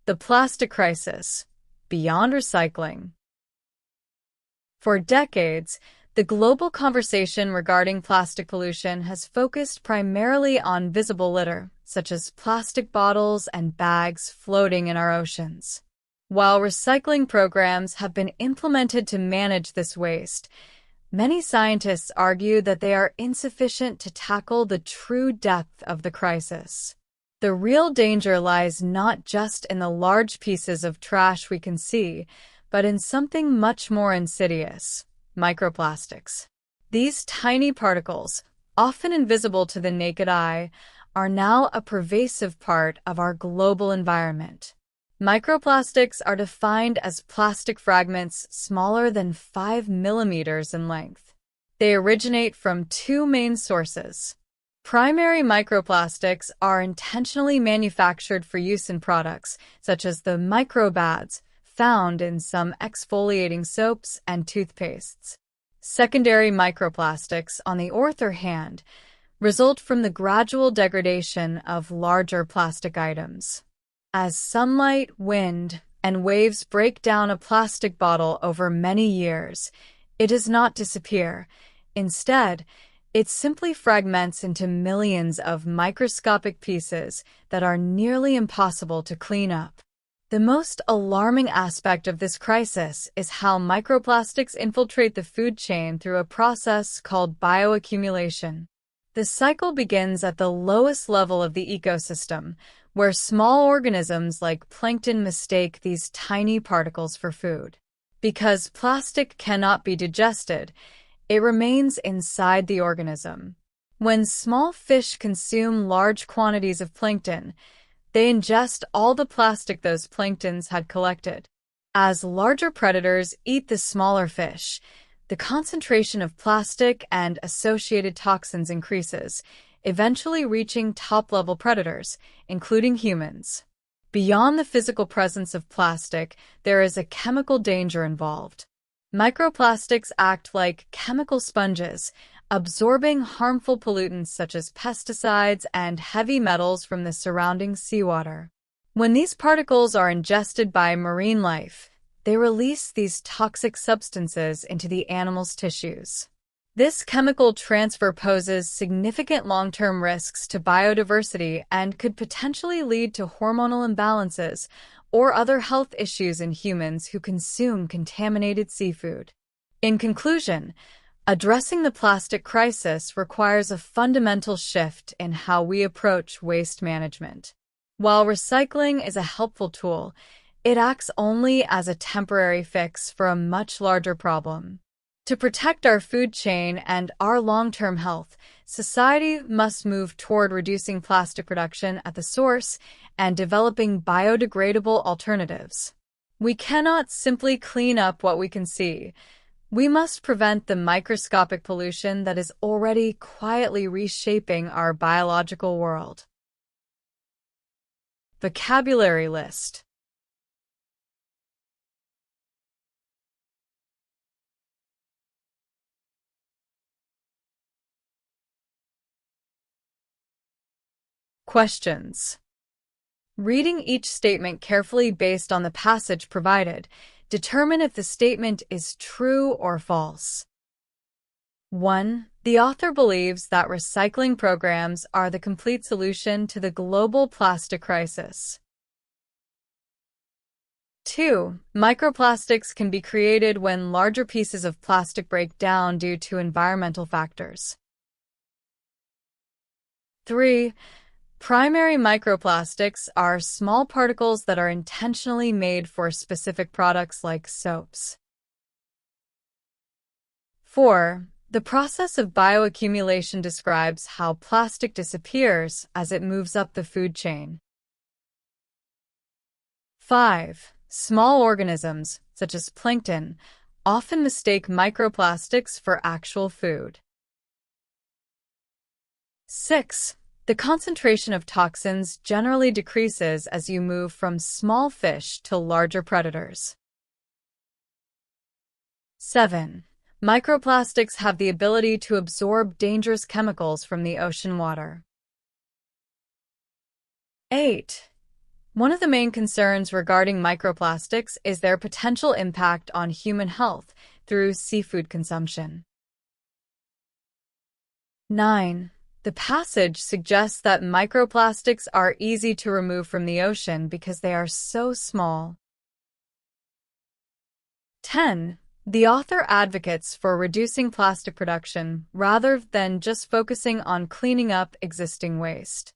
The plastic crisis, beyond recycling. For decades, the global conversation regarding plastic pollution has focused primarily on visible litter, such as plastic bottles and bags floating in our oceans. While recycling programs have been implemented to manage this waste, many scientists argue that they are insufficient to tackle the true depth of the crisis. The real danger lies not just in the large pieces of trash we can see, but in something much more insidious: microplastics. These tiny particles, often invisible to the naked eye, are now a pervasive part of our global environment. Microplastics are defined as plastic fragments smaller than 5 millimeters in length. They originate from two main sources. Primary microplastics are intentionally manufactured for use in products, such as the microbads found in some exfoliating soaps and toothpastes. Secondary microplastics, on the other hand, result from the gradual degradation of larger plastic items. As sunlight, wind, and waves break down a plastic bottle over many years, it does not disappear. Instead, it simply fragments into millions of microscopic pieces that are nearly impossible to clean up. The most alarming aspect of this crisis is how microplastics infiltrate the food chain through a process called bioaccumulation. The cycle begins at the lowest level of the ecosystem, where small organisms like plankton mistake these tiny particles for food. Because plastic cannot be digested, it remains inside the organism. When small fish consume large quantities of plankton, they ingest all the plastic those planktons had collected. As larger predators eat the smaller fish, the concentration of plastic and associated toxins increases, eventually reaching top-level predators, including humans. Beyond the physical presence of plastic, there is a chemical danger involved. Microplastics act like chemical sponges, absorbing harmful pollutants such as pesticides and heavy metals from the surrounding seawater. When these particles are ingested by marine life, they release these toxic substances into the animal's tissues. This chemical transfer poses significant long-term risks to biodiversity and could potentially lead to hormonal imbalances or other health issues in humans who consume contaminated seafood. In conclusion, addressing the plastic crisis requires a fundamental shift in how we approach waste management. While recycling is a helpful tool, it acts only as a temporary fix for a much larger problem. To protect our food chain and our long-term health, society must move toward reducing plastic production at the source and developing biodegradable alternatives. We cannot simply clean up what we can see. We must prevent the microscopic pollution that is already quietly reshaping our biological world. Vocabulary list. Questions. Reading each statement carefully based on the passage provided, determine if the statement is true or false. 1. The author believes that recycling programs are the complete solution to the global plastic crisis. 2. Microplastics can be created when larger pieces of plastic break down due to environmental factors. 3. Primary microplastics are small particles that are intentionally made for specific products like soaps. 4. The process of bioaccumulation describes how plastic disappears as it moves up the food chain. 5. Small organisms, such as plankton, often mistake microplastics for actual food. 6. The concentration of toxins generally decreases as you move from small fish to larger predators. 7. Microplastics have the ability to absorb dangerous chemicals from the ocean water. 8. One of the main concerns regarding microplastics is their potential impact on human health through seafood consumption. 9. The passage suggests that microplastics are easy to remove from the ocean because they are so small. 10. The author advocates for reducing plastic production rather than just focusing on cleaning up existing waste.